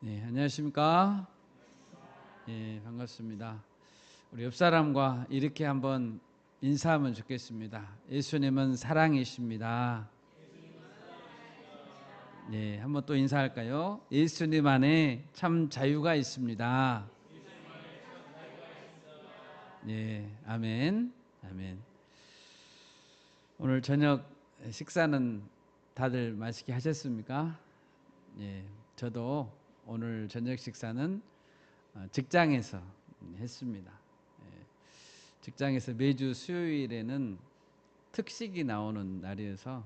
네, 안녕하십니까? 예, 반갑습니다. 우리 옆 사람과 이렇게 한번 인사하면 좋겠습니다. 예수님은 사랑이십니다. 예, 한번 또 인사할까요? 예수님 안에 참 자유가 있습니다. 예, 아멘. 아멘. 오늘 저녁 식사는 다들 맛있게 하셨습니까? 예, 저도 오늘 저녁 식사는 직장에서 했습니다. 예, 직장에서 매주 수요일에는 특식이 나오는 날이어서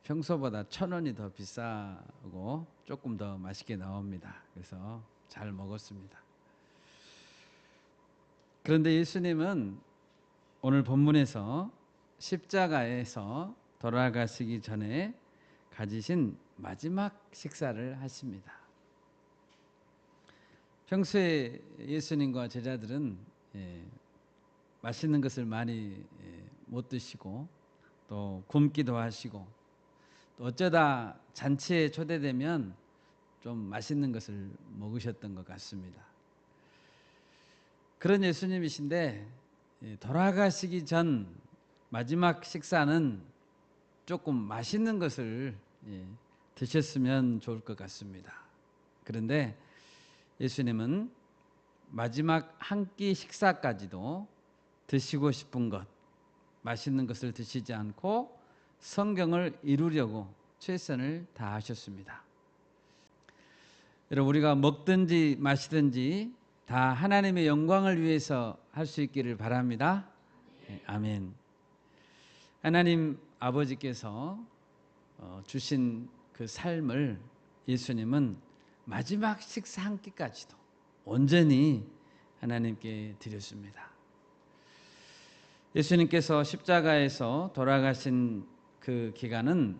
평소보다 1,000원이 더 비싸고 조금 더 맛있게 나옵니다. 그래서 잘 먹었습니다. 그런데 예수님은 오늘 본문에서 십자가에서 돌아가시기 전에 가지신 마지막 식사를 하십니다. 평소에 예수님과 제자들은 맛있는 것을 많이 못 드시고 또 굶기도 하시고 또 어쩌다 잔치에 초대되면 좀 맛있는 것을 먹으셨던 것 같습니다. 그런 예수님이신데 돌아가시기 전 마지막 식사는 조금 맛있는 것을 드셨으면 좋을 것 같습니다. 그런데 예수님은 마지막 한 끼 식사까지도 드시고 싶은 것, 맛있는 것을 드시지 않고 성경을 이루려고 최선을 다하셨습니다. 여러분, 우리가 먹든지 마시든지 다 하나님의 영광을 위해서 할 수 있기를 바랍니다. 네, 아멘. 하나님 아버지께서 주신 그 삶을 예수님은 마지막 식사 한 끼까지도 온전히 하나님께 드렸습니다. 예수님께서 십자가에서 돌아가신 그 기간은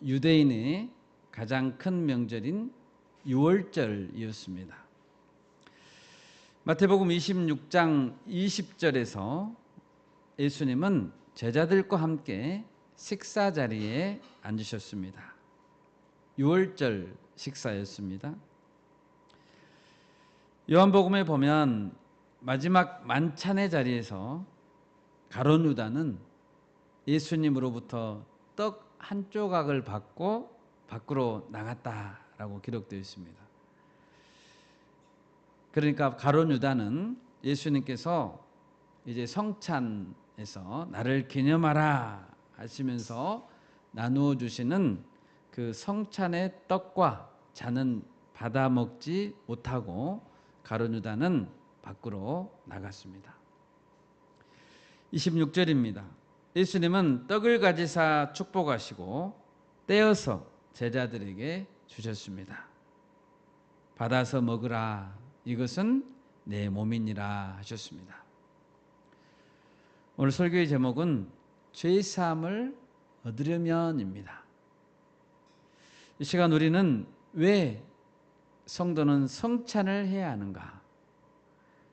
유대인의 가장 큰 명절인 유월절이었습니다. 마태복음 26장 20절에서 예수님은 제자들과 함께 식사 자리에 앉으셨습니다. 유월절 식사였습니다. 요한복음에 보면 마지막 만찬의 자리에서 가룟 유다는 예수님으로부터 떡 한 조각을 받고 밖으로 나갔다라고 기록되어 있습니다. 그러니까 가룟 유다는 예수님께서 이제 성찬에서 나를 기념하라 하시면서 나누어 주시는 그 성찬의 떡과 잔은 받아 먹지 못하고 가룟 유다는 밖으로 나갔습니다. 26절입니다. 예수님은 떡을 가지사 축복하시고 떼어서 제자들에게 주셨습니다. 받아서 먹으라, 이것은 내 몸이니라 하셨습니다. 오늘 설교의 제목은 죄사함을 얻으려면입니다. 이 시간 우리는 왜 성도는 성찬을 해야 하는가?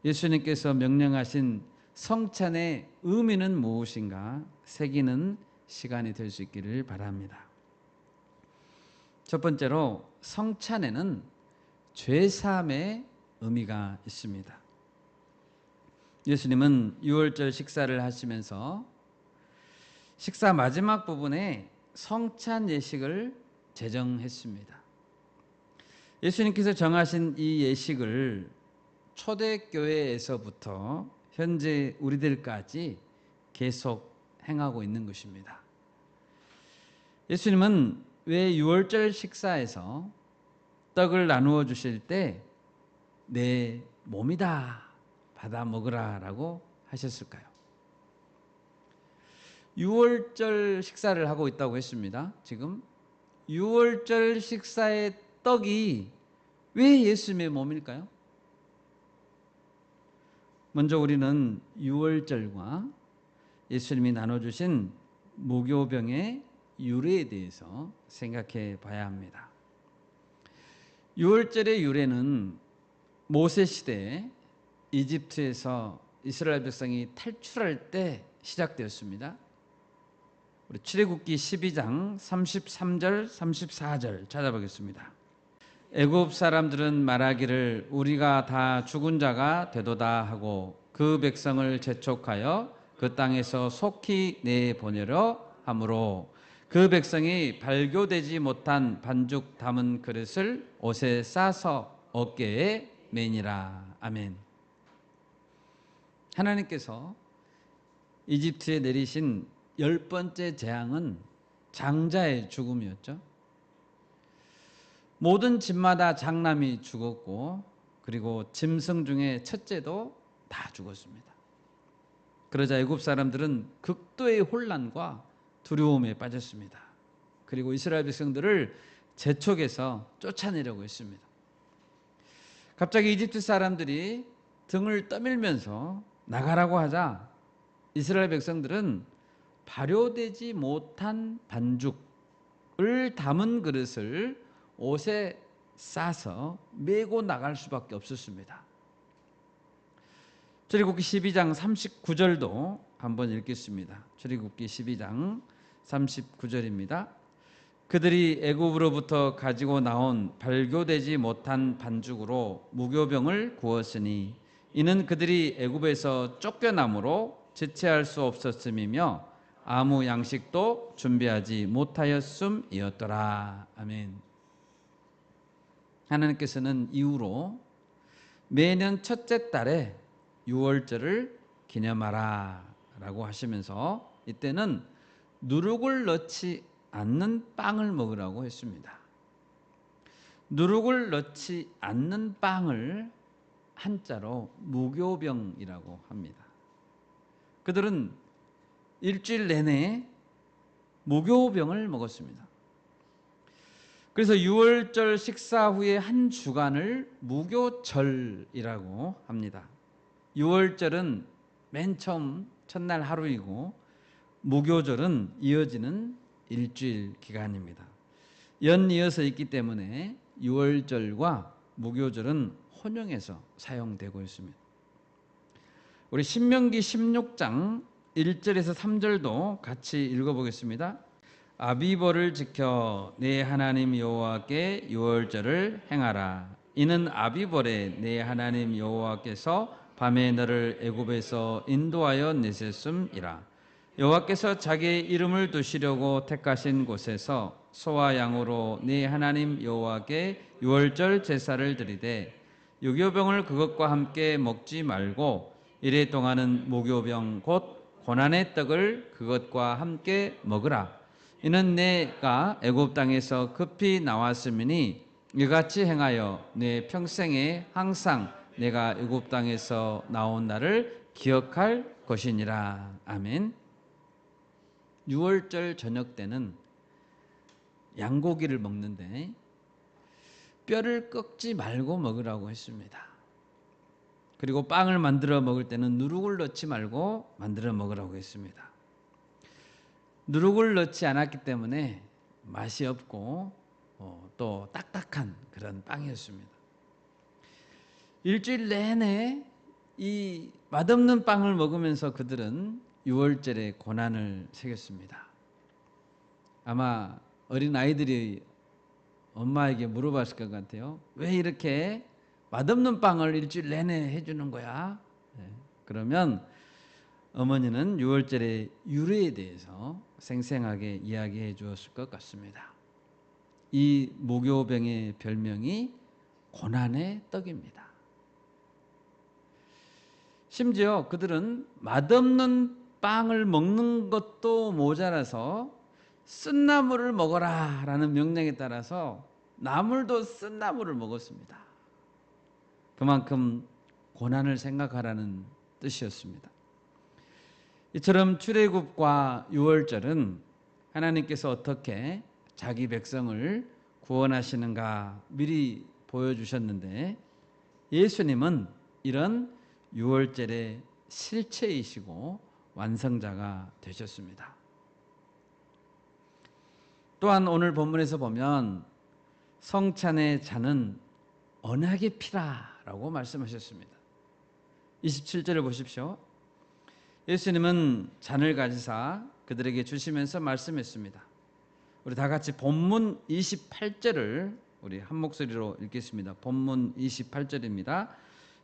예수님께서 명령하신 성찬의 의미는 무엇인가 새기는 시간이 될 수 있기를 바랍니다. 첫 번째로 성찬에는 죄사함의 의미가 있습니다. 예수님은 유월절 식사를 하시면서 식사 마지막 부분에 성찬 예식을 제정했습니다. 예수님께서 정하신 이 예식을 초대교회에서부터 현재 우리들까지 계속 행하고 있는 것입니다. 예수님은 왜 유월절 식사에서 떡을 나누어 주실 때 내 몸이다 받아 먹으라 라고 하셨을까요? 유월절 식사를 하고 있다고 했습니다. 지금 유월절 식사의 떡이 왜 예수님의 몸일까요? 먼저 우리는 유월절과 예수님이 나눠주신 무교병의 유래에 대해서 생각해 봐야 합니다. 유월절의 유래는 모세 시대에 이집트에서 이스라엘 백성이 탈출할 때 시작되었습니다. 우리 출애굽기 12장 33절 34절 찾아보겠습니다. 애굽 사람들은 말하기를 우리가 다 죽은 자가 되도다 하고 그 백성을 재촉하여 그 땅에서 속히 내보내려 하므로 그 백성이 발교되지 못한 반죽 담은 그릇을 옷에 싸서 어깨에 매니라. 아멘. 하나님께서 이집트에 내리신 10번째 재앙은 장자의 죽음이었죠. 모든 집마다 장남이 죽었고 그리고 짐승 중에 첫째도 다 죽었습니다. 그러자 애굽 사람들은 극도의 혼란과 두려움에 빠졌습니다. 그리고 이스라엘 백성들을 재촉해서 쫓아내려고 했습니다. 갑자기 이집트 사람들이 등을 떠밀면서 나가라고 하자 이스라엘 백성들은 발효되지 못한 반죽을 담은 그릇을 옷에 싸서 메고 나갈 수밖에 없었습니다. 출애굽기 12장 39절도 한번 읽겠습니다. 출애굽기 12장 39절입니다. 그들이 애굽으로부터 가지고 나온 발교되지 못한 반죽으로 무교병을 구웠으니 이는 그들이 애굽에서 쫓겨남으로 지체할 수 없었음이며 아무 양식도 준비하지 못하였음이었더라. 아멘. 하나님께서는 이후로 매년 첫째 달에 유월절을 기념하라 라고 하시면서 이때는 누룩을 넣지 않는 빵을 먹으라고 했습니다. 누룩을 넣지 않는 빵을 한자로 무교병이라고 합니다. 그들은 일주일 내내 무교병을 먹었습니다. 그래서 유월절 식사 후에 한 주간을 무교절이라고 합니다. 유월절은 맨 처음 첫날 하루이고 무교절은 이어지는 일주일 기간입니다. 연이어서 있기 때문에 유월절과 무교절은 혼용해서 사용되고 있습니다. 우리 신명기 16장 1절에서 3절도 같이 읽어보겠습니다. 아비보를 지켜 내 하나님 여호와께 유월절을 행하라. 이는 아비볼에 내 하나님 여호와께서 밤에 너를 애굽에서 인도하여 내셨음이라. 여호와께서 자기의 이름을 두시려고 택하신 곳에서 소와 양으로 네 하나님 여호와께 유월절 제사를 드리되 유교병을 그것과 함께 먹지 말고 이래 동안은 무교병 곧 고난의 떡을 그것과 함께 먹으라. 이는 내가 애굽 땅에서 급히 나왔음이니 이같이 행하여 내 평생에 항상 내가 애굽 땅에서 나온 날을 기억할 것이니라. 아멘. 유월절 저녁 때는 양고기를 먹는데 뼈를 꺾지 말고 먹으라고 했습니다. 그리고 빵을 만들어 먹을 때는 누룩을 넣지 말고 만들어 먹으라고 했습니다. 누룩을 넣지 않았기 때문에 맛이 없고 또 딱딱한 그런 빵이었습니다. 일주일 내내 이 맛없는 빵을 먹으면서 그들은 유월절에 고난을 새겼습니다. 아마 어린 아이들이 엄마에게 물어봤을 것 같아요. 왜 이렇게 맛없는 빵을 일주일 내내 해주는 거야? 그러면 어머니는 유월절의 유래에 대해서 생생하게 이야기해 주었을 것 같습니다. 이 무교병의 별명이 고난의 떡입니다. 심지어 그들은 맛없는 빵을 먹는 것도 모자라서 쓴 나물을 먹어라 라는 명령에 따라서 나물도 쓴 나물을 먹었습니다. 그만큼 고난을 생각하라는 뜻이었습니다. 이처럼 출애굽과 유월절은 하나님께서 어떻게 자기 백성을 구원하시는가 미리 보여주셨는데 예수님은 이런 유월절의 실체이시고 완성자가 되셨습니다. 또한 오늘 본문에서 보면 성찬의 잔은 언약의 피라라고 말씀하셨습니다. 27절을 보십시오. 예수님은 잔을 가지사 그들에게 주시면서 말씀했습니다. 우리 다 같이 본문 28절을 우리 한 목소리로 읽겠습니다. 본문 28절입니다.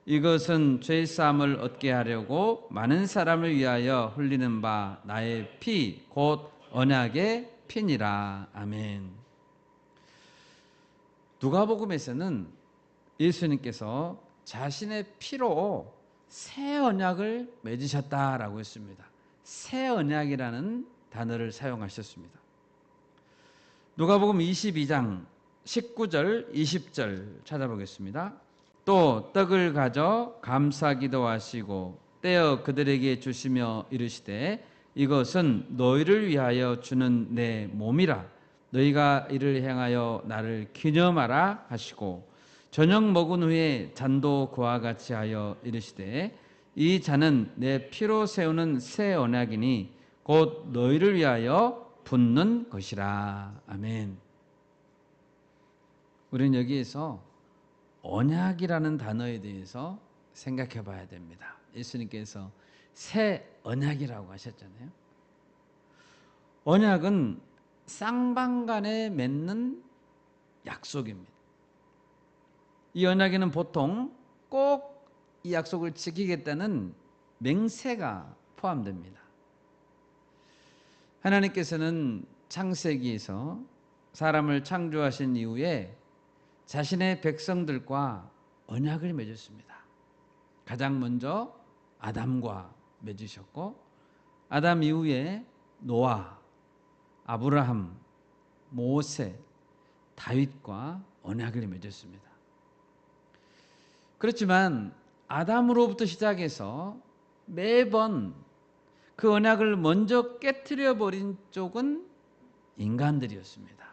이것은 죄 사함을 얻게 하려고 많은 사람을 위하여 흘리는 바 나의 피 곧 언약의 피니라. 아멘. 누가복음에서는 예수님께서 자신의 피로 새 언약을 맺으셨다라고 했습니다. 새 언약이라는 단어를 사용하셨습니다. 누가복음 22장 19절 20절 찾아보겠습니다. 또 떡을 가져 감사기도 하시고 떼어 그들에게 주시며 이르시되 이것은 너희를 위하여 주는 내 몸이라 너희가 이를 행하여 나를 기념하라 하시고 저녁 먹은 후에 잔도 그와 같이 하여 이르시되 이 잔은 내 피로 세우는 새 언약이니 곧 너희를 위하여 붓는 것이라. 아멘. 우리는 여기에서 언약이라는 단어에 대해서 생각해 봐야 됩니다. 예수님께서 새 언약이라고 하셨잖아요. 언약은 쌍방간에 맺는 약속입니다. 이 언약에는 보통 꼭 이 약속을 지키겠다는 맹세가 포함됩니다. 하나님께서는 창세기에서 사람을 창조하신 이후에 자신의 백성들과 언약을 맺었습니다. 가장 먼저 아담과 맺으셨고 아담 이후에 노아, 아브라함, 모세, 다윗과 언약을 맺었습니다. 그렇지만 아담으로부터 시작해서 매번 그 언약을 먼저 깨트려 버린 쪽은 인간들이었습니다.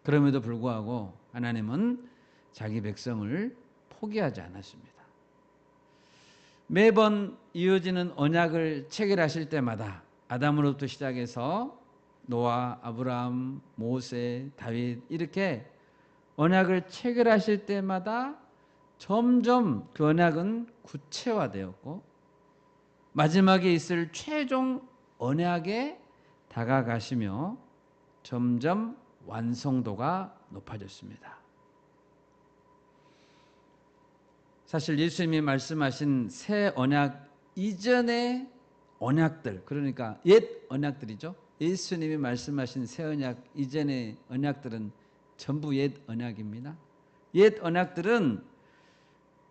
그럼에도 불구하고 하나님은 자기 백성을 포기하지 않았습니다. 매번 이어지는 언약을 체결하실 때마다 아담으로부터 시작해서 노아, 아브라함, 모세, 다윗 이렇게 언약을 체결하실 때마다 점점 그 언약은 구체화되었고 마지막에 있을 최종 언약에 다가가시며 점점 완성도가 높아졌습니다. 사실 예수님이 말씀하신 새 언약 이전의 언약들, 그러니까 옛 언약들이죠. 예수님이 말씀하신 새 언약 이전의 언약들은 전부 옛 언약입니다. 옛 언약들은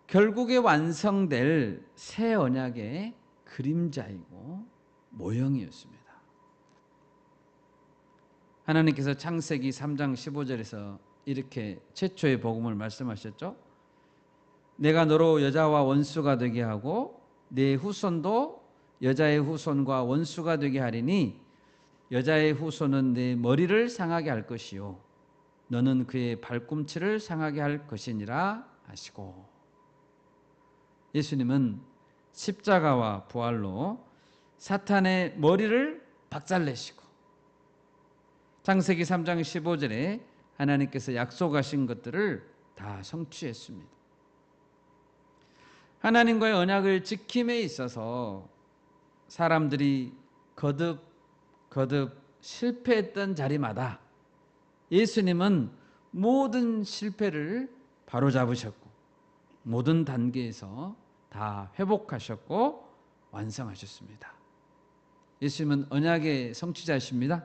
결국에 완성될 새 언약의 그림자이고 모형이었습니다. 하나님께서 창세기 3장 15절에서 이렇게 최초의 복음을 말씀하셨죠. 내가 너로 여자와 원수가 되게 하고 네 후손도 여자의 후손과 원수가 되게 하리니 여자의 후손은 네 머리를 상하게 할 것이요 너는 그의 발꿈치를 상하게 할 것이니라 하시고 예수님은 십자가와 부활로 사탄의 머리를 박살내시고 창세기 3장 15절에 하나님께서 약속하신 것들을 다 성취했습니다. 하나님과의 언약을 지킴에 있어서 사람들이 거듭 실패했던 자리마다 예수님은 모든 실패를 바로잡으셨고 모든 단계에서 다 회복하셨고 완성하셨습니다. 예수님은 언약의 성취자이십니다.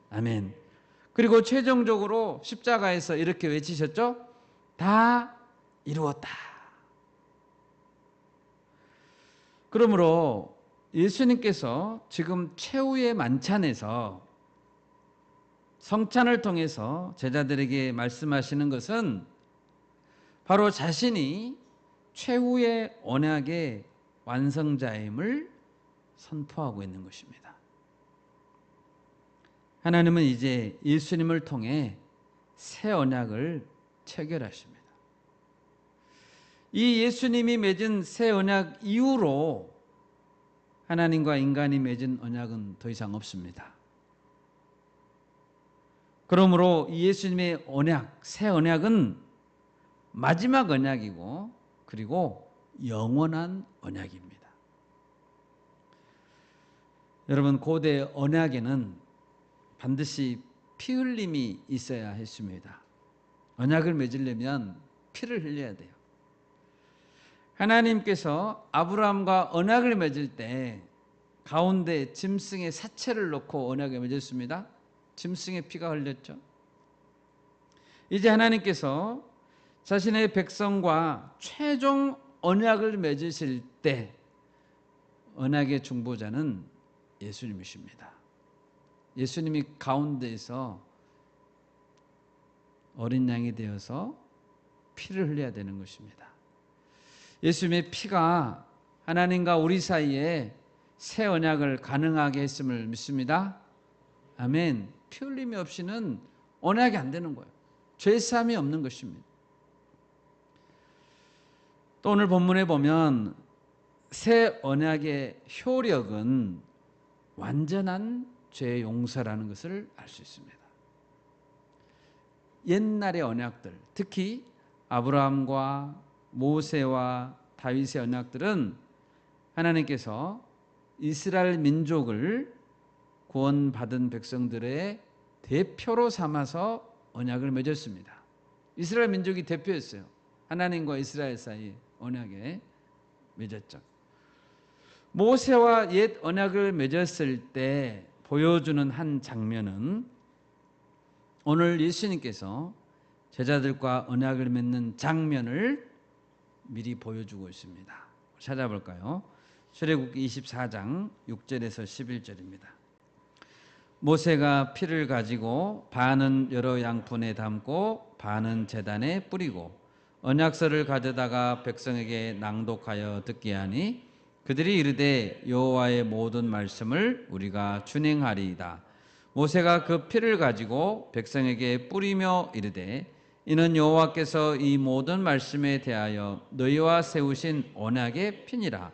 아멘. 그리고 최종적으로 십자가에서 이렇게 외치셨죠? 다 이루었다. 그러므로 예수님께서 지금 최후의 만찬에서 성찬을 통해서 제자들에게 말씀하시는 것은 바로 자신이 최후의 언약의 완성자임을 선포하고 있는 것입니다. 하나님은 이제 예수님을 통해 새 언약을 체결하십니다. 이 예수님이 맺은 새 언약 이후로 하나님과 인간이 맺은 언약은 더 이상 없습니다. 그러므로 이 예수님의 언약, 새 언약은 마지막 언약이고 그리고 영원한 언약입니다. 여러분, 고대 언약에는 반드시 피 흘림이 있어야 했습니다. 언약을 맺으려면 피를 흘려야 돼요. 하나님께서 아브라함과 언약을 맺을 때 가운데 짐승의 사체를 놓고 언약을 맺었습니다. 짐승의 피가 흘렸죠. 이제 하나님께서 자신의 백성과 최종 언약을 맺으실 때 언약의 중보자는 예수님이십니다. 예수님이 가운데에서 어린 양이 되어서 피를 흘려야 되는 것입니다. 예수님의 피가 하나님과 우리 사이에 새 언약을 가능하게 했음을 믿습니다. 아멘. 피 흘림이 없이는 언약이 안 되는 거예요. 죄사함이 없는 것입니다. 또 오늘 본문에 보면 새 언약의 효력은 완전한 죄 용서라는 것을 알 수 있습니다. 옛날의 언약들, 특히 아브라함과 모세와 다윗의 언약들은 하나님께서 이스라엘 민족을 구원받은 백성들의 대표로 삼아서 언약을 맺었습니다. 이스라엘 민족이 대표였어요. 하나님과 이스라엘 사이 언약에 맺었죠. 모세와 옛 언약을 맺었을 때 보여주는 한 장면은 오늘 예수님께서 제자들과 언약을 맺는 장면을 미리 보여주고 있습니다. 찾아볼까요? 출애굽기 24장 6절에서 11절입니다. 모세가 피를 가지고 반은 여러 양푼에 담고 반은 제단에 뿌리고 언약서를 가져다가 백성에게 낭독하여 듣게 하니 그들이 이르되 여호와의 모든 말씀을 우리가 준행하리이다. 모세가 그 피를 가지고 백성에게 뿌리며 이르되 이는 여호와께서 이 모든 말씀에 대하여 너희와 세우신 언약의 피니라.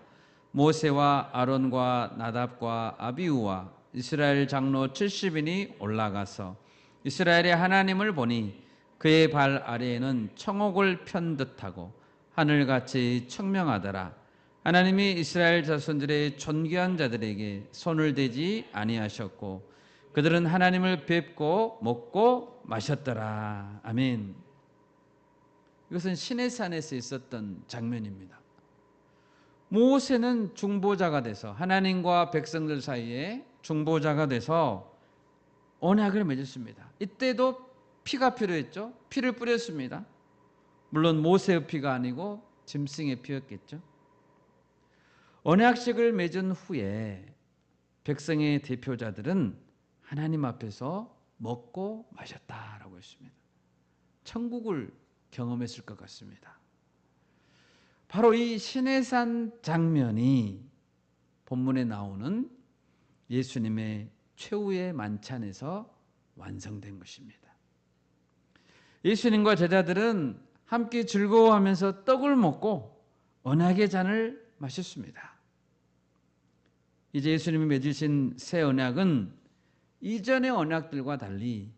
모세와 아론과 나답과 아비후와 이스라엘 장로 70인이 올라가서 이스라엘의 하나님을 보니 그의 발 아래에는 청옥을 편 듯하고 하늘같이 청명하더라. 하나님이 이스라엘 자손들의 존귀한 자들에게 손을 대지 아니하셨고 그들은 하나님을 뵙고 먹고 마셨더라. 아멘. 이것은 시내산에서 있었던 장면입니다. 모세는 중보자가 돼서 하나님과 백성들 사이에 중보자가 돼서 언약을 맺었습니다. 이때도 피가 필요했죠. 피를 뿌렸습니다. 물론 모세의 피가 아니고 짐승의 피였겠죠. 언약식을 맺은 후에 백성의 대표자들은 하나님 앞에서 먹고 마셨다라고 했습니다. 천국을 경험했을 것 같습니다. 바로 이 시내산 장면이 본문에 나오는 예수님의 최후의 만찬에서 완성된 것입니다. 예수님과 제자들은 함께 즐거워하면서 떡을 먹고 언약의 잔을 마셨습니다. 이제 예수님이 맺으신 새 언약은 이전의 언약들과 달리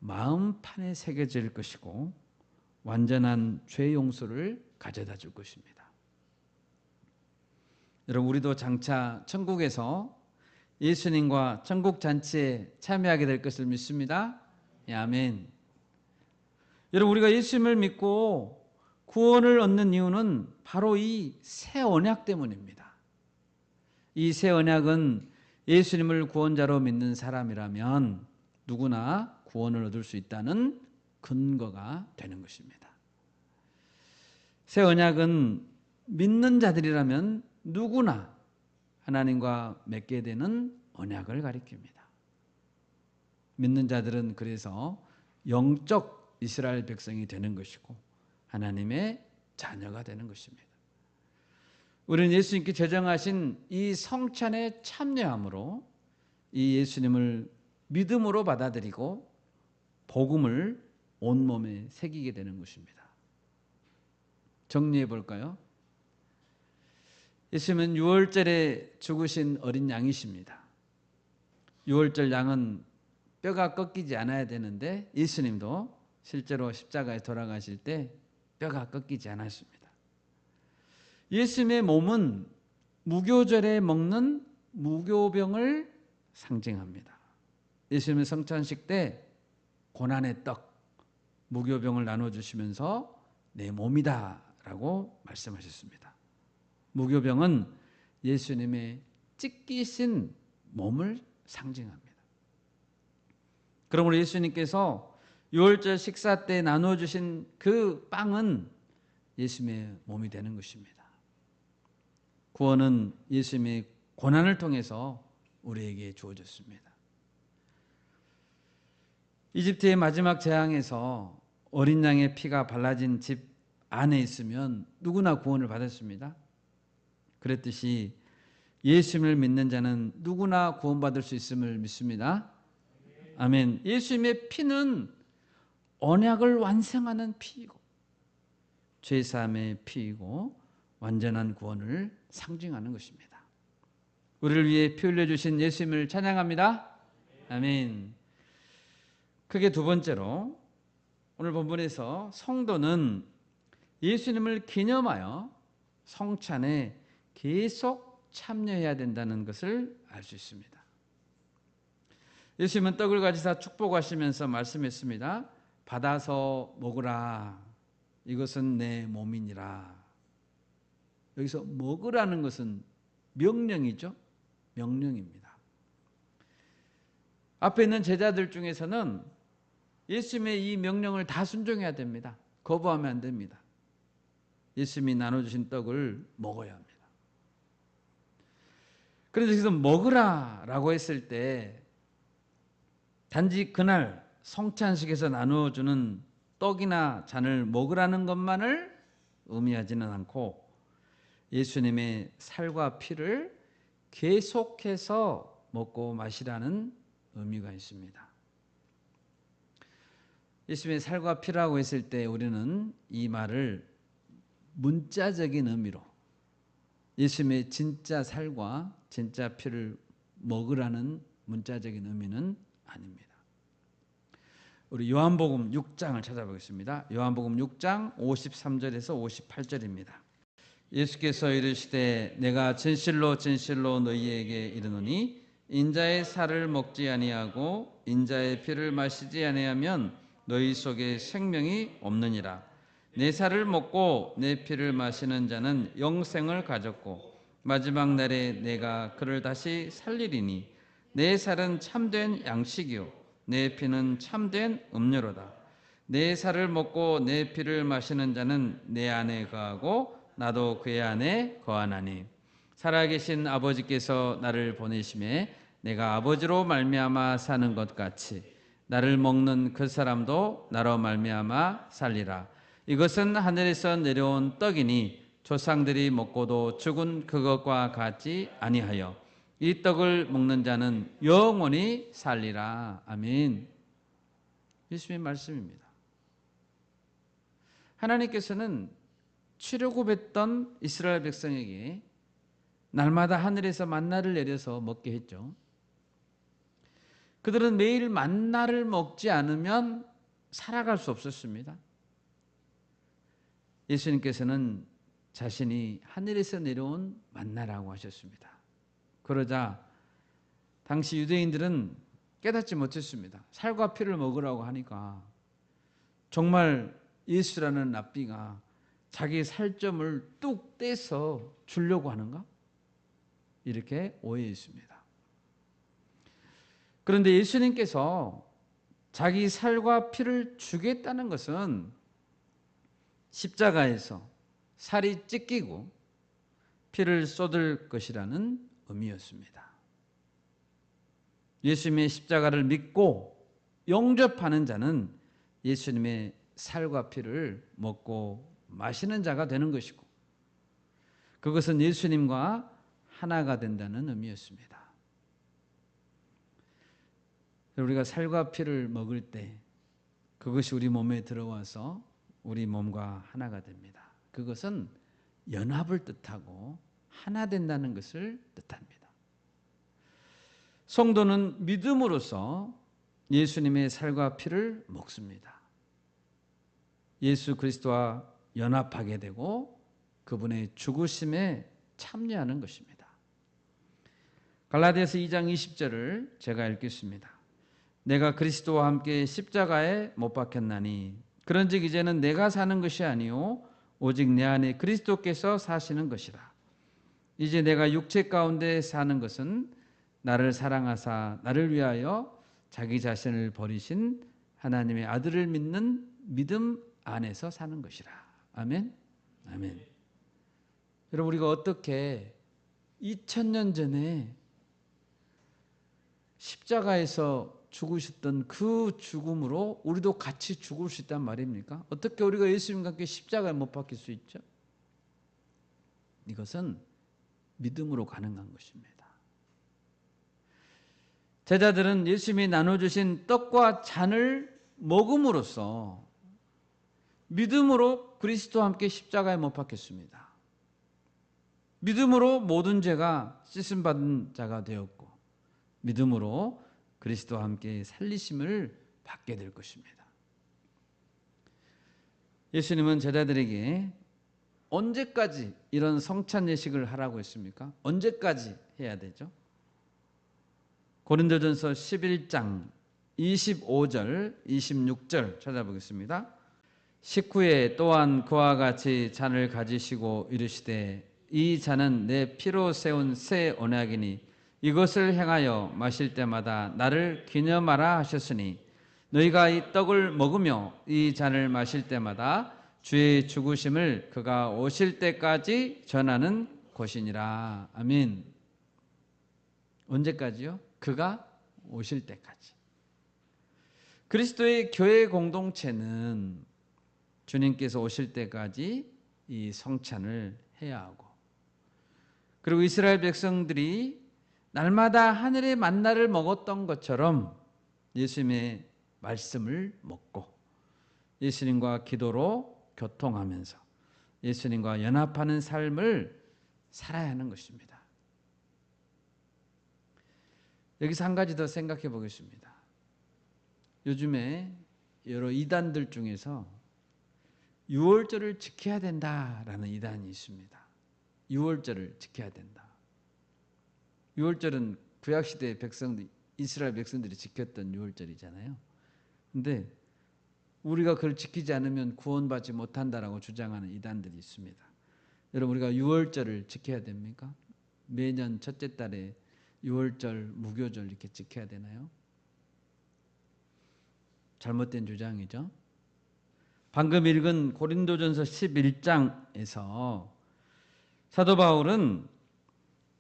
마음판에 새겨질 것이고 완전한 죄 용서를 가져다 줄 것입니다. 여러분, 우리도 장차 천국에서 예수님과 천국 잔치에 참여하게 될 것을 믿습니다. 아멘. 여러분, 우리가 예수님을 믿고 구원을 얻는 이유는 바로 이 새 언약 때문입니다. 이 새 언약은 예수님을 구원자로 믿는 사람이라면 누구나 구원을 얻을 수 있다는 근거가 되는 것입니다. 새 언약은 믿는 자들이라면 누구나 하나님과 맺게 되는 언약을 가리킵니다. 믿는 자들은 그래서 영적 이스라엘 백성이 되는 것이고 하나님의 자녀가 되는 것입니다. 우리는 예수님께 제정하신 이 성찬에 참여함으로 이 예수님을 믿음으로 받아들이고 복음을 온몸에 새기게 되는 것입니다. 정리해 볼까요? 예수님은 유월절에 죽으신 어린 양이십니다. 유월절 양은 뼈가 꺾이지 않아야 되는데 예수님도 실제로 십자가에 돌아가실 때 뼈가 꺾이지 않았습니다. 예수님의 몸은 무교절에 먹는 무교병을 상징합니다. 예수님의 성찬식 때 고난의 떡, 무교병을 나눠주시면서 내 몸이다 라고 말씀하셨습니다. 무교병은 예수님의 찢기신 몸을 상징합니다. 그러므로 예수님께서 유월절 식사 때 나눠주신 그 빵은 예수님의 몸이 되는 것입니다. 구원은 예수님의 고난을 통해서 우리에게 주어졌습니다. 이집트의 마지막 재앙에서 어린 양의 피가 발라진 집 안에 있으면 누구나 구원을 받았습니다. 그랬듯이 예수님을 믿는 자는 누구나 구원받을 수 있음을 믿습니다. 아멘. 예수님의 피는 언약을 완성하는 피이고 죄사함의 피이고 완전한 구원을 상징하는 것입니다. 우리를 위해 피 흘려주신 예수님을 찬양합니다. 아멘. 크게 두 번째로 오늘 본문에서 성도는 예수님을 기념하여 성찬에 계속 참여해야 된다는 것을 알 수 있습니다. 예수님은 떡을 가지사 축복하시면서 말씀했습니다. 받아서 먹으라. 이것은 내 몸이니라. 여기서 먹으라는 것은 명령이죠. 명령입니다. 앞에 있는 제자들 중에서는 예수님의 이 명령을 다 순종해야 됩니다. 거부하면 안 됩니다. 예수님이 나눠주신 떡을 먹어야 합니다. 그래서 여기서 먹으라라고 했을 때 단지 그날 성찬식에서 나누어주는 떡이나 잔을 먹으라는 것만을 의미하지는 않고 예수님의 살과 피를 계속해서 먹고 마시라는 의미가 있습니다. 예수님의 살과 피라고 했을 때 우리는 이 말을 문자적인 의미로 예수님의 진짜 살과 진짜 피를 먹으라는 문자적인 의미는 아닙니다. 우리 요한복음 6장을 찾아보겠습니다. 요한복음 6장 53절에서 58절입니다. 예수께서 이르시되 내가 진실로 진실로 너희에게 이르노니 인자의 살을 먹지 아니하고 인자의 피를 마시지 아니하면 너희 속에 생명이 없느니라. 내 살을 먹고 내 피를 마시는 자는 영생을 가졌고 마지막 날에 내가 그를 다시 살리리니 내 살은 참된 양식이요 내 피는 참된 음료로다. 내 살을 먹고 내 피를 마시는 자는 내 안에 거하고 나도 그의 안에 거하나니 살아계신 아버지께서 나를 보내심에 내가 아버지로 말미암아 사는 것 같이 나를 먹는 그 사람도 나로 말미암아 살리라. 이것은 하늘에서 내려온 떡이니 조상들이 먹고도 죽은 그것과 같지 아니하여 이 떡을 먹는 자는 영원히 살리라. 아멘. 예수님의 말씀입니다. 하나님께서는 출애굽했던 이스라엘 백성에게 날마다 하늘에서 만나를 내려서 먹게 했죠. 그들은 매일 만나를 먹지 않으면 살아갈 수 없었습니다. 예수님께서는 자신이 하늘에서 내려온 만나라고 하셨습니다. 그러자 당시 유대인들은 깨닫지 못했습니다. 살과 피를 먹으라고 하니까 정말 예수라는 랍비가 자기 살점을 뚝 떼서 주려고 하는가? 이렇게 오해했습니다. 그런데 예수님께서 자기 살과 피를 주겠다는 것은 십자가에서 살이 찢기고 피를 쏟을 것이라는 의미였습니다. 예수님의 십자가를 믿고 영접하는 자는 예수님의 살과 피를 먹고 마시는 자가 되는 것이고 그것은 예수님과 하나가 된다는 의미였습니다. 우리가 살과 피를 먹을 때 그것이 우리 몸에 들어와서 우리 몸과 하나가 됩니다. 그것은 연합을 뜻하고 하나 된다는 것을 뜻합니다. 성도는 믿음으로써 예수님의 살과 피를 먹습니다. 예수 그리스도와 연합하게 되고 그분의 죽으심에 참여하는 것입니다. 갈라디아서 2장 20절을 제가 읽겠습니다. 내가 그리스도와 함께 십자가에 못 박혔나니 그런즉 이제는 내가 사는 것이 아니요 오직 내 안에 그리스도께서 사시는 것이라. 이제 내가 육체 가운데 사는 것은 나를 사랑하사 나를 위하여 자기 자신을 버리신 하나님의 아들을 믿는 믿음 안에서 사는 것이라. 아멘. 아멘. 여러분, 우리가 어떻게 2000년 전에 십자가에서 죽으셨던 그 죽음으로 우리도 같이 죽을 수 있단 말입니까? 어떻게 우리가 예수님과 함께 십자가에 못 박힐 수 있죠? 이것은 믿음으로 가능한 것입니다. 제자들은 예수님이 나눠주신 떡과 잔을 먹음으로써 믿음으로 그리스도와 함께 십자가에 못 박혔습니다. 믿음으로 모든 죄가 씻음받은 자가 되었고 믿음으로 그리스도와 함께 살리심을 받게 될 것입니다. 예수님은 제자들에게 언제까지 이런 성찬 예식을 하라고 했습니까? 언제까지 해야 되죠? 고린도전서 11장 25절, 26절 찾아보겠습니다. 식후에 또한 그와 같이 잔을 가지시고 이르시되 이 잔은 내 피로 세운 새 언약이니 이것을 행하여 마실 때마다 나를 기념하라 하셨으니 너희가 이 떡을 먹으며 이 잔을 마실 때마다 주의 죽으심을 그가 오실 때까지 전하는 것이니라. 아멘. 언제까지요? 그가 오실 때까지. 그리스도의 교회 공동체는 주님께서 오실 때까지 이 성찬을 해야 하고, 그리고 이스라엘 백성들이 날마다 하늘의 만나를 먹었던 것처럼 예수님의 말씀을 먹고 예수님과 기도로 교통하면서 예수님과 연합하는 삶을 살아야 하는 것입니다. 여기서 한 가지 더 생각해 보겠습니다. 요즘에 여러 이단들 중에서 유월절을 지켜야 된다라는 이단이 있습니다. 유월절을 지켜야 된다. 유월절은 구약시대 백성들, 이스라엘 백성들이 지켰던 유월절이잖아요. 근데 우리가 그걸 지키지 않으면 구원받지 못한다라고 주장하는 이단들이 있습니다. 여러분, 우리가 유월절을 지켜야 됩니까? 매년 첫째 달에 유월절, 무교절 이렇게 지켜야 되나요? 잘못된 주장이죠. 방금 읽은 고린도전서 11장에서 사도 바울은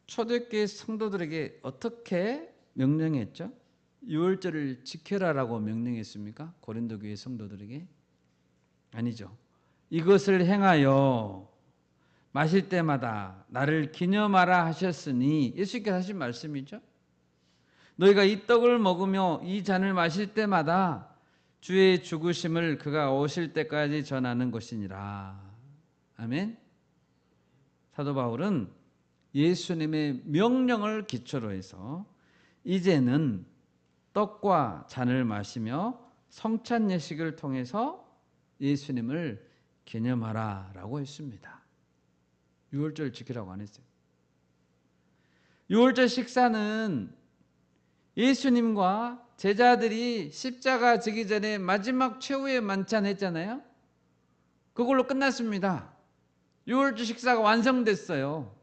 초대교회 성도들에게 어떻게 명령했죠? 유월절을 지켜라라고 명령했습니까? 고린도 교회 성도들에게? 아니죠. 이것을 행하여 마실 때마다 나를 기념하라 하셨으니, 예수께서 하신 말씀이죠. 너희가 이 떡을 먹으며 이 잔을 마실 때마다 주의 죽으심을 그가 오실 때까지 전하는 것이니라. 아멘. 사도 바울은 예수님의 명령을 기초로 해서 이제는 떡과 잔을 마시며 성찬 예식을 통해서 예수님을 기념하라라고 했습니다. 유월절 지키라고 안 했어요. 유월절 식사는 예수님과 제자들이 십자가 지기 전에 마지막 최후의 만찬 했잖아요. 그걸로 끝났습니다. 유월절 식사가 완성됐어요.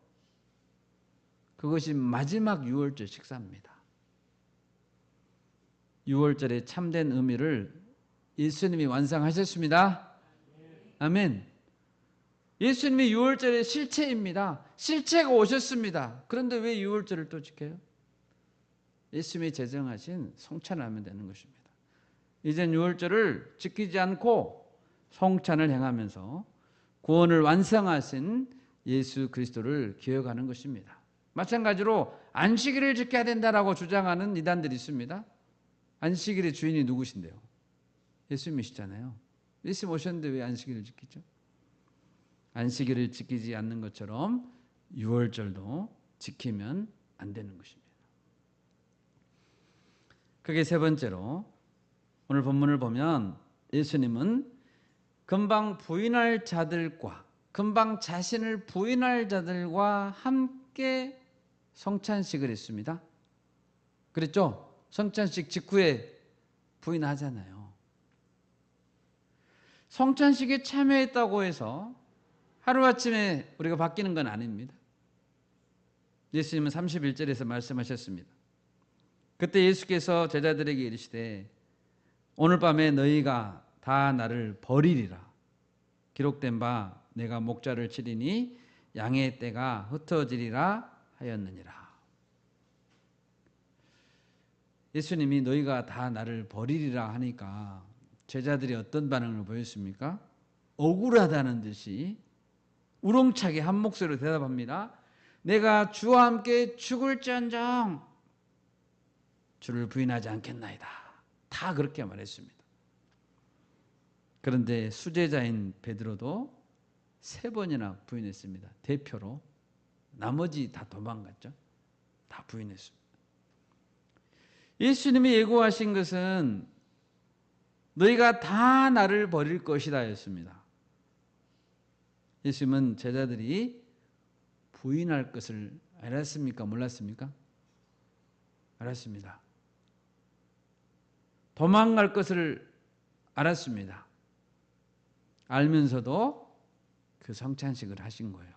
그것이 마지막 유월절 식사입니다. 유월절의 참된 의미를 예수님이 완성하셨습니다. 아멘. 예수님이 유월절의 실체입니다. 실체가 오셨습니다. 그런데 왜 유월절을 또 지켜요? 예수님이 제정하신 성찬을 하면 되는 것입니다. 이젠 유월절을 지키지 않고 성찬을 행하면서 구원을 완성하신 예수 그리스도를 기억하는 것입니다. 마찬가지로 안식일을 지켜야 된다라고 주장하는 이단들이 있습니다. 안식일의 주인이 누구신데요? 예수님이시잖아요. 예수님 오셨는데 왜 안식일을 지키죠? 안식일을 지키지 않는 것처럼 유월절도 지키면 안 되는 것입니다. 그게 세 번째로, 오늘 본문을 보면 예수님은 금방 부인할 자들과, 금방 자신을 부인할 자들과 함께 성찬식을 했습니다. 그랬죠? 성찬식 직후에 부인하잖아요. 성찬식에 참여했다고 해서 하루아침에 우리가 바뀌는 건 아닙니다. 예수님은 31절에서 말씀하셨습니다. 그때 예수께서 제자들에게 이르시되 오늘 밤에 너희가 다 나를 버리리라. 기록된 바 내가 목자를 치리니 양의 떼가 흩어지리라 하였느니라. 예수님이 너희가 다 나를 버리리라 하니까 제자들이 어떤 반응을 보였습니까? 억울하다는 듯이 우렁차게 한 목소리로 대답합니다. 내가 주와 함께 죽을지언정 주를 부인하지 않겠나이다. 다 그렇게 말했습니다. 그런데 수제자인 베드로도 3번이나 부인했습니다. 대표로. 나머지 다 도망갔죠. 다 부인했습니다. 예수님이 예고하신 것은 너희가 다 나를 버릴 것이다 였습니다. 예수님은 제자들이 부인할 것을 알았습니까? 몰랐습니까? 알았습니다. 도망갈 것을 알았습니다. 알면서도 그 성찬식을 하신 거예요.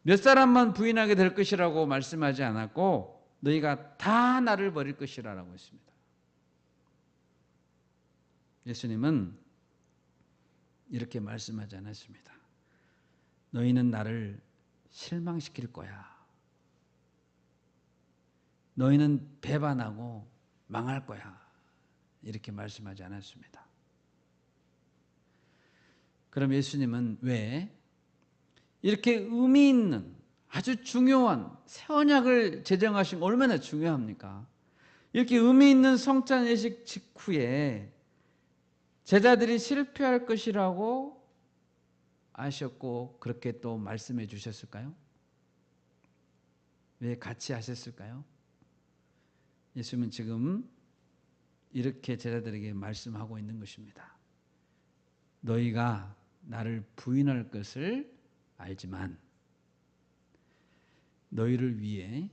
몇 사람만 부인하게 될 것이라고 말씀하지 않았고 너희가 다 나를 버릴 것이라고 했습니다. 예수님은 이렇게 말씀하지 않았습니다. 너희는 나를 실망시킬 거야. 너희는 배반하고 망할 거야. 이렇게 말씀하지 않았습니다. 그럼 예수님은 왜 이렇게 의미 있는 아주 중요한 새 언약을 제정하신 거 얼마나 중요합니까? 이렇게 의미 있는 성찬 예식 직후에 제자들이 실패할 것이라고 아셨고 그렇게 또 말씀해 주셨을까요? 왜 같이 하셨을까요? 예수님은 지금 이렇게 제자들에게 말씀하고 있는 것입니다. 너희가 나를 부인할 것을 알지만 너희를 위해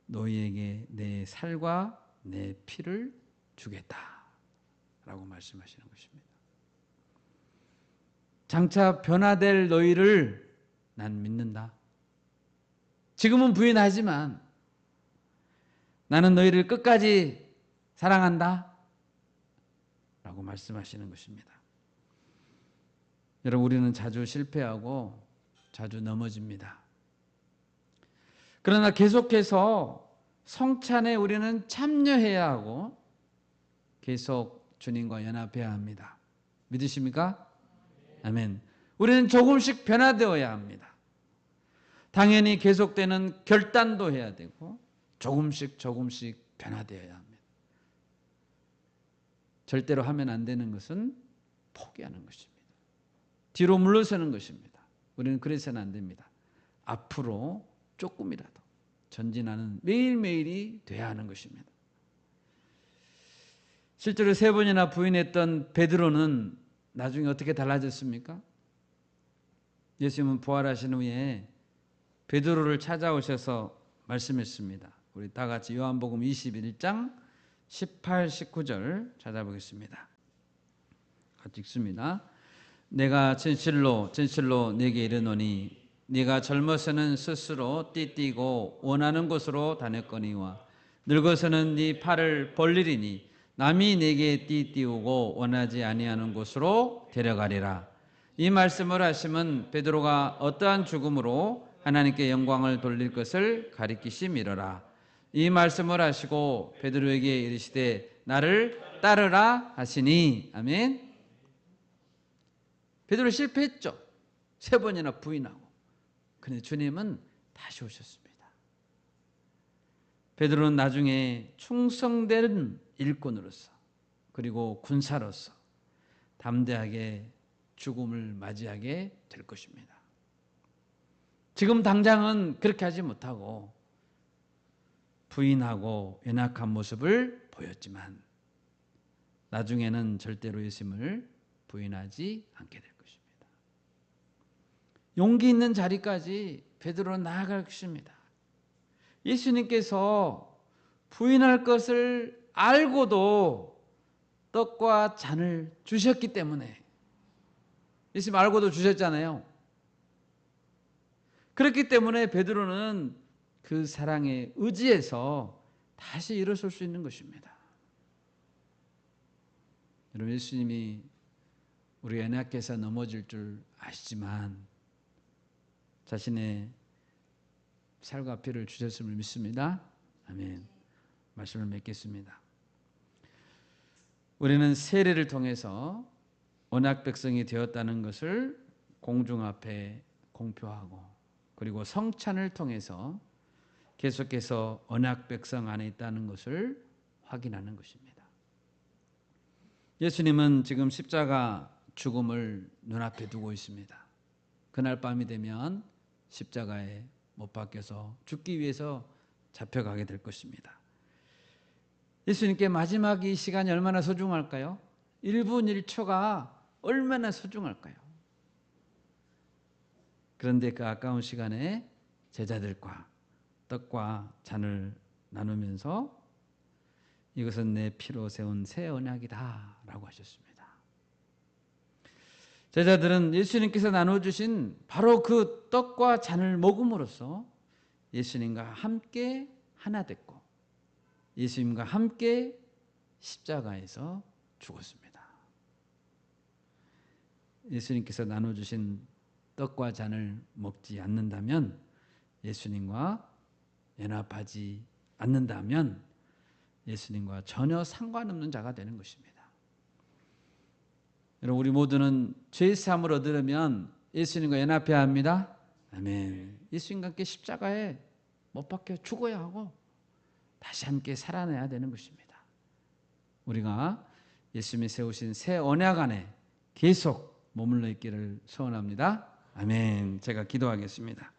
너희에게 내 살과 내 피를 주겠다라고 말씀하시는 것입니다. 장차 변화될 너희를 난 믿는다. 지금은 부인하지만 나는 너희를 끝까지 사랑한다 라고 말씀하시는 것입니다. 여러분, 우리는 자주 실패하고 자주 넘어집니다. 그러나 계속해서 성찬에 우리는 참여해야 하고 계속 주님과 연합해야 합니다. 믿으십니까? 아멘. 우리는 조금씩 변화되어야 합니다. 당연히 계속되는 결단도 해야 되고 조금씩 변화되어야 합니다. 절대로 하면 안 되는 것은 포기하는 것입니다. 뒤로 물러서는 것입니다. 우리는 그래서는 안 됩니다. 앞으로 조금이라도 전진하는 매일매일이 돼야 하는 것입니다. 실제로 3번이나 부인했던 베드로는 나중에 어떻게 달라졌습니까? 예수님은 부활하신 후에 베드로를 찾아오셔서 말씀했습니다. 우리 다 같이 요한복음 21장 18, 19절 찾아보겠습니다. 같이 읽습니다. 내가 진실로 네게 이르노니 네가 젊어서는 스스로 띠띠고 원하는 곳으로 다녔거니와 늙어서는 네 팔을 벌리리니 남이 네게 띠띠우고 원하지 아니하는 곳으로 데려가리라. 이 말씀을 하심은 베드로가 어떠한 죽음으로 하나님께 영광을 돌릴 것을 가리키심이로라. 이 말씀을 하시고 베드로에게 이르시되 나를 따르라 하시니. 아멘. 베드로 실패했죠. 3번이나 부인하고. 그런데 주님은 다시 오셨습니다. 베드로는 나중에 충성된 일꾼으로서 그리고 군사로서 담대하게 죽음을 맞이하게 될 것입니다. 지금 당장은 그렇게 하지 못하고 부인하고 연약한 모습을 보였지만 나중에는 절대로 예수님을 부인하지 않게 될 것입니다. 용기 있는 자리까지 베드로는 나아갈 것입니다. 예수님께서 부인할 것을 알고도 떡과 잔을 주셨기 때문에, 예수님 알고도 주셨잖아요. 그렇기 때문에 베드로는 그 사랑에 의지해서 다시 일어설 수 있는 것입니다. 여러분, 예수님이 우리 연약해서 넘어질 줄 아시지만 자신의 살과 피를 주셨음을 믿습니다. 아멘. 말씀을 맺겠습니다. 우리는 세례를 통해서 언약 백성이 되었다는 것을 공중 앞에 공표하고, 그리고 성찬을 통해서 계속해서 언약 백성 안에 있다는 것을 확인하는 것입니다. 예수님은 지금 십자가 죽음을 눈앞에 두고 있습니다. 그날 밤이 되면 십자가에 못 박혀서 죽기 위해서 잡혀가게 될 것입니다. 예수님께 마지막 이 시간이 얼마나 소중할까요? 1분 1초가 얼마나 소중할까요? 그런데 그 아까운 시간에 제자들과 떡과 잔을 나누면서 이것은 내 피로 세운 새 언약이다 라고 하셨습니다. 제자들은 예수님께서 나눠주신 바로 그 떡과 잔을 먹음으로써 예수님과 함께 하나 됐고, 예수님과 함께 십자가에서 죽었습니다. 예수님께서 나눠주신 떡과 잔을 먹지 않는다면, 예수님과 연합하지 않는다면 예수님과 전혀 상관없는 자가 되는 것입니다. 여러분, 우리 모두는 죄 사함을 얻으려면 예수님과 연합해야 합니다. 아멘. 예수님과 함께 십자가에 못 박혀 죽어야 하고 다시 함께 살아내야 되는 것입니다. 우리가 예수님이 세우신 새 언약 안에 계속 머물러 있기를 소원합니다. 아멘. 제가 기도하겠습니다.